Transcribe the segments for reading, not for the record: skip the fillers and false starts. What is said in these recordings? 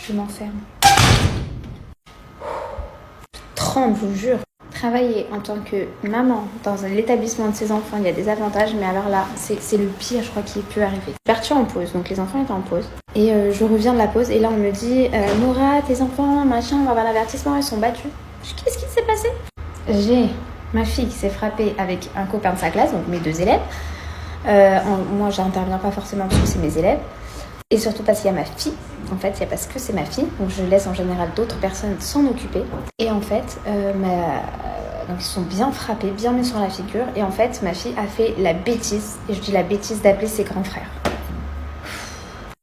Je m'enferme. Tremble, je vous jure. Travailler en tant que maman dans l'établissement de ses enfants, il y a des avantages, mais alors là, c'est le pire, je crois, qui ait pu arriver. Je suis partie en pause, donc les enfants étaient en pause. Et je reviens de la pause, et là, on me dit Nora, tes enfants, machin, on va avoir l'avertissement, ils sont battus. Qu'est-ce qui s'est passé? J'ai ma fille qui s'est frappée avec un copain de sa classe, donc mes 2 élèves. Moi, j'interviens pas forcément parce que c'est mes élèves. Et surtout parce qu'il y a ma fille. En fait, il y a parce que c'est ma fille. Donc, je laisse en général d'autres personnes s'en occuper. Et en fait, donc ils sont bien frappés, bien mis sur la figure. Et en fait, ma fille a fait la bêtise, et je dis la bêtise d'appeler ses grands frères.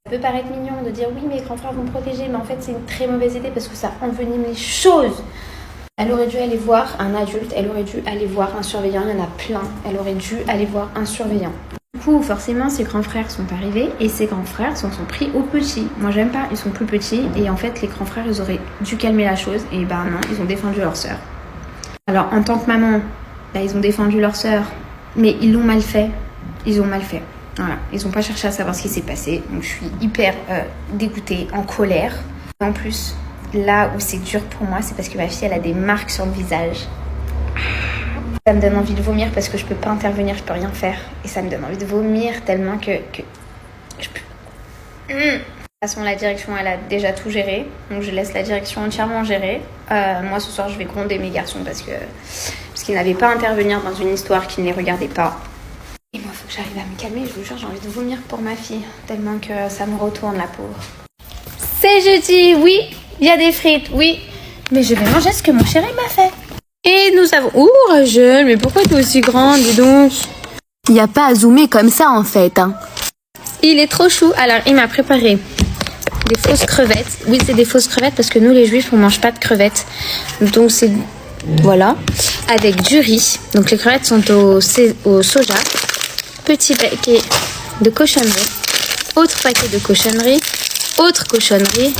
Ça peut paraître mignon de dire oui, mes grands frères vont me protéger, mais en fait, c'est une très mauvaise idée parce que ça envenime les choses. Elle aurait dû aller voir un adulte, elle aurait dû aller voir un surveillant, il y en a plein. Elle aurait dû aller voir un surveillant. Du coup, forcément, ses grands frères sont arrivés et ses grands frères s'en sont pris aux petits. Moi, j'aime pas, ils sont plus petits et en fait, les grands frères, ils auraient dû calmer la chose et ben non, ils ont défendu leur sœur. Alors, en tant que maman, là, ils ont défendu leur sœur, mais ils l'ont mal fait. Ils ont mal fait. Voilà, ils ont pas cherché à savoir ce qui s'est passé. Donc, je suis hyper dégoûtée, en colère. En plus, là où c'est dur pour moi, c'est parce que ma fille, elle a des marques sur le visage. Ça me donne envie de vomir parce que je peux pas intervenir, je peux rien faire. Et ça me donne envie de vomir tellement que je peux... De toute façon, la direction, elle a déjà tout géré. Donc je laisse la direction entièrement gérer. Moi, ce soir, je vais gronder mes garçons parce qu'ils n'avaient pas à intervenir dans une histoire qui ne les regardait pas. Et moi, il faut que j'arrive à me calmer. Je vous jure, j'ai envie de vomir pour ma fille. Tellement que ça me retourne, la pauvre. C'est jeudi, oui. Il y a des frites, oui. Mais je vais manger ce que mon chéri m'a fait. Et nous avons... Ouh, Rachel, mais pourquoi tu es aussi grande, dis donc? Il n'y a pas à zoomer comme ça, en fait. Hein. Il est trop chou. Alors, il m'a préparé des fausses crevettes. Oui, c'est des fausses crevettes parce que nous, les juifs, on mange pas de crevettes. Donc, c'est... Voilà. Avec du riz. Donc, les crevettes sont au soja. Petit paquet de cochonnerie. Autre paquet de cochonnerie. Autre cochonnerie.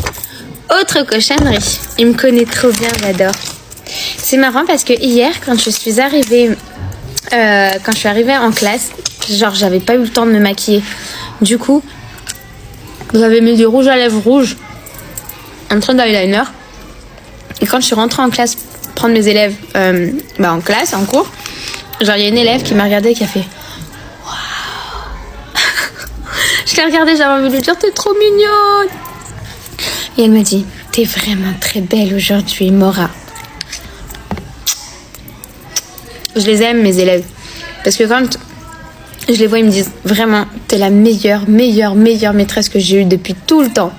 Autre cochonnerie. Il me connaît trop bien, j'adore. C'est marrant parce que hier, quand je suis arrivée en classe, genre j'avais pas eu le temps de me maquiller. Du coup, j'avais mis du rouge à lèvres rouge, un trait d'eyeliner. Et quand je suis rentrée en classe prendre mes élèves en classe, en cours, genre il y a une élève qui m'a regardée et qui a fait waouh. Je l'ai regardée, j'avais envie de lui dire t'es trop mignonne. Et elle m'a dit t'es vraiment très belle aujourd'hui, Mora. Je les aime, mes élèves. Parce que quand je les vois, ils me disent vraiment, t'es la meilleure maîtresse que j'ai eue depuis tout le temps.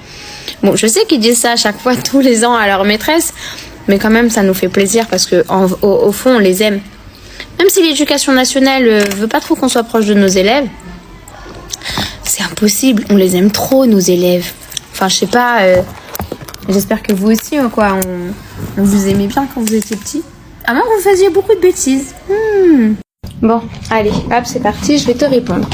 Bon, je sais qu'ils disent ça à chaque fois, tous les ans, à leur maîtresse. Mais quand même, ça nous fait plaisir parce que au fond, on les aime. Même si l'éducation nationale veut pas trop qu'on soit proche de nos élèves, c'est impossible. On les aime trop, nos élèves. Enfin, je sais pas. J'espère que vous aussi, quoi. On vous aimait bien quand vous étiez petits. À moins que vous faisiez beaucoup de bêtises. Bon, allez, hop, c'est parti, je vais te répondre.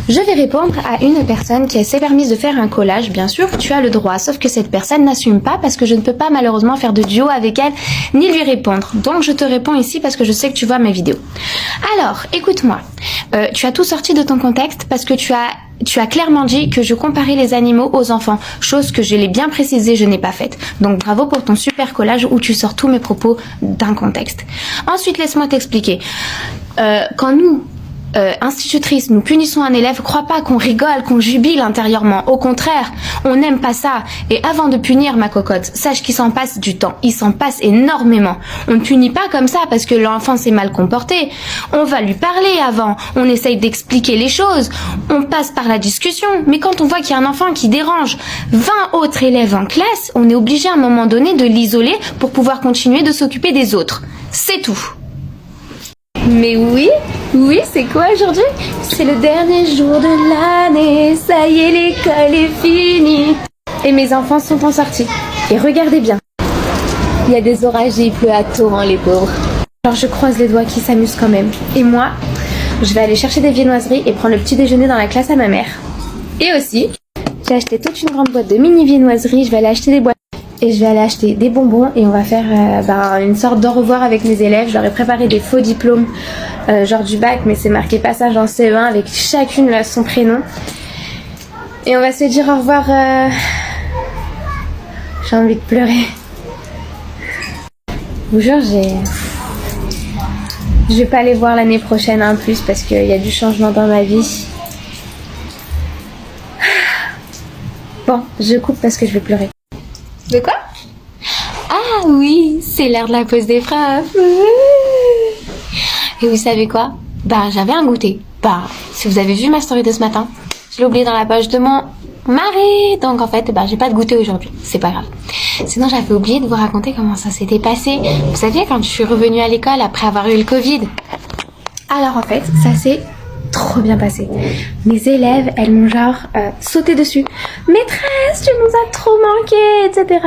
Je vais répondre à une personne qui s'est permise de faire un collage. Bien sûr, tu as le droit, sauf que cette personne n'assume pas parce que je ne peux pas malheureusement faire de duo avec elle ni lui répondre. Donc, je te réponds ici parce que je sais que tu vois mes vidéos. Alors, écoute-moi. Tu as tout sorti de ton contexte parce que tu as clairement dit que je comparais les animaux aux enfants, chose que je l'ai bien précisé, je n'ai pas faite. Donc bravo pour ton super collage où tu sors tous mes propos d'un contexte. Ensuite, laisse-moi t'expliquer. Quand nous, institutrices, nous punissons un élève, crois pas qu'on rigole, qu'on jubile intérieurement. Au contraire, on n'aime pas ça. Et avant de punir, ma cocotte, sache qu'il s'en passe du temps. Il s'en passe énormément. On ne punit pas comme ça parce que l'enfant s'est mal comporté. On va lui parler avant. On essaye d'expliquer les choses. On passe par la discussion. Mais quand on voit qu'il y a un enfant qui dérange 20 autres élèves en classe, on est obligé à un moment donné de l'isoler pour pouvoir continuer de s'occuper des autres. C'est tout. Mais oui, c'est quoi aujourd'hui? C'est le dernier jour de l'année, ça y est, l'école est finie. Et mes enfants sont en sortie. Et regardez bien, il y a des orages et il pleut à torrent, les pauvres. Alors je croise les doigts qu'ils s'amusent quand même. Et moi, je vais aller chercher des viennoiseries et prendre le petit déjeuner dans la classe à ma mère. Et aussi, j'ai acheté toute une grande boîte de mini viennoiseries, je vais aller acheter des boîtes. Et je vais aller acheter des bonbons et on va faire une sorte d'au revoir avec mes élèves. Je leur ai préparé des faux diplômes, genre du bac, mais c'est marqué passage en CE1 avec chacune son prénom. Et on va se dire au revoir J'ai envie de pleurer. Je vous jure, je vais pas les voir l'année prochaine en plus parce qu'il y a du changement dans ma vie. Bon, je coupe parce que je vais pleurer. De quoi? Ah oui, c'est l'heure de la pause des frappes. Et vous savez quoi? J'avais un goûter. Si vous avez vu ma story de ce matin, je l'ai oublié dans la poche de mon mari. Donc en fait, j'ai pas de goûter aujourd'hui. C'est pas grave. Sinon, j'avais oublié de vous raconter comment ça s'était passé. Vous saviez, quand je suis revenue à l'école après avoir eu le Covid. Alors en fait, ça s'est trop bien passé. Mes élèves, elles m'ont sauté dessus. Maîtresse, tu nous as trop manqué, etc.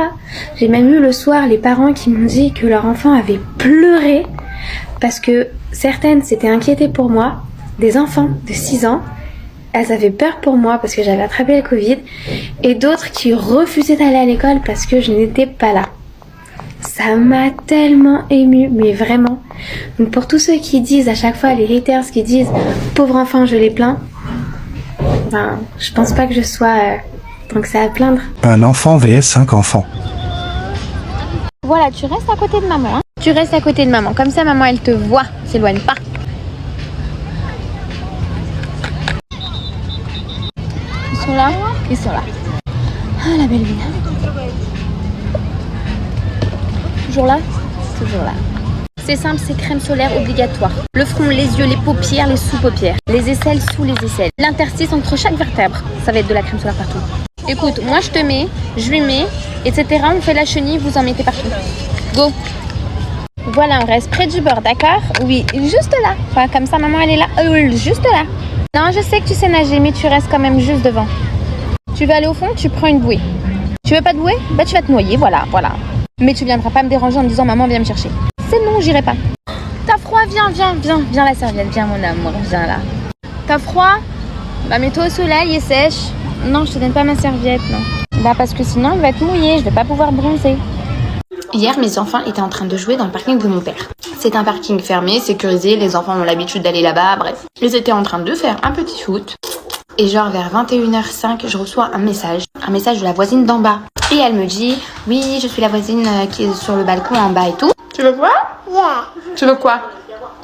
J'ai même eu le soir les parents qui m'ont dit que leur enfant avait pleuré parce que certaines s'étaient inquiétées pour moi. Des enfants de 6 ans, elles avaient peur pour moi parce que j'avais attrapé le Covid. Et d'autres qui refusaient d'aller à l'école parce que je n'étais pas là. Ça m'a tellement émue, mais vraiment. Donc pour tous ceux qui disent à chaque fois, les haters qui disent « Pauvre enfant, je les plains », je pense pas que je sois tant que ça à plaindre. Un enfant vs 5 enfants. Voilà, tu restes à côté de maman. Hein. Tu restes à côté de maman. Comme ça, maman, elle te voit. S'éloigne pas. Ils sont là? Ils sont là. Ah, la belle vie. Toujours là? Toujours là. C'est simple, c'est crème solaire obligatoire. Le front, les yeux, les paupières, les sous-paupières. Les aisselles sous les aisselles. L'interstice entre chaque vertèbre. Ça va être de la crème solaire partout. Écoute, moi je te mets, je lui mets, etc. On fait la chenille, vous en mettez partout. Go! Voilà, on reste près du bord, d'accord? Oui, juste là. Enfin, comme ça, maman, elle est là. Juste là. Non, je sais que tu sais nager, mais tu restes quand même juste devant. Tu vas aller au fond, tu prends une bouée. Tu veux pas de bouée? Tu vas te noyer, voilà. Mais tu viendras pas me déranger en me disant maman viens me chercher. C'est non, j'irai pas. T'as froid? Viens la serviette, viens mon amour, viens là. T'as froid? Mets-toi au soleil et sèche. Non, je te donne pas ma serviette, non. Parce que sinon elle va être mouillée, je vais pas pouvoir bronzer. Hier, mes enfants étaient en train de jouer dans le parking de mon père. C'est un parking fermé, sécurisé, les enfants ont l'habitude d'aller là-bas, bref. Ils étaient en train de faire un petit foot. Et vers 21h05, je reçois un message de la voisine d'en bas. Et elle me dit, oui, je suis la voisine qui est sur le balcon en bas et tout. Tu veux quoi? Tu veux quoi?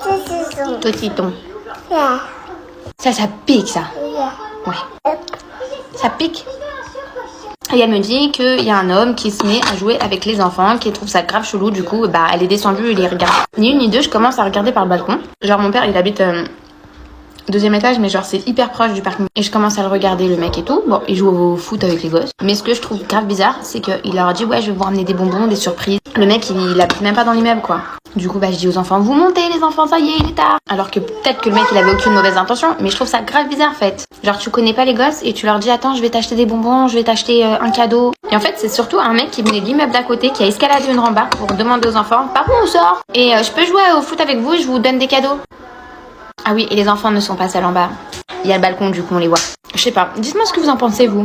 Saucisson. Ça pique, ça. Ouais. Ça pique. Et elle me dit qu'il y a un homme qui se met à jouer avec les enfants, qui trouve ça grave chelou. Du coup, elle est descendue et les regarde. Ni une ni deux, je commence à regarder par le balcon. Mon père, il habite... 2e étage, mais c'est hyper proche du parking. Et je commence à le regarder, le mec et tout. Bon, il joue au foot avec les gosses. Mais ce que je trouve grave bizarre, c'est qu'il leur a dit, ouais, je vais vous ramener des bonbons, des surprises. Le mec, il habite même pas dans l'immeuble, quoi. Du coup, je dis aux enfants, vous montez les enfants, ça y est, il est tard. Alors que peut-être que le mec, il avait aucune mauvaise intention, mais je trouve ça grave bizarre, en fait. Tu connais pas les gosses et tu leur dis, attends, je vais t'acheter des bonbons, je vais t'acheter un cadeau. Et en fait, c'est surtout un mec qui venait de l'immeuble d'à côté, qui a escaladé une rambarde pour demander aux enfants, par où on sort? Et je peux jouer au foot avec vous et je vous donne des cadeaux. Ah oui, et les enfants ne sont pas seuls en bas. Il y a le balcon, du coup, on les voit. Je sais pas. Dites-moi ce que vous en pensez, vous.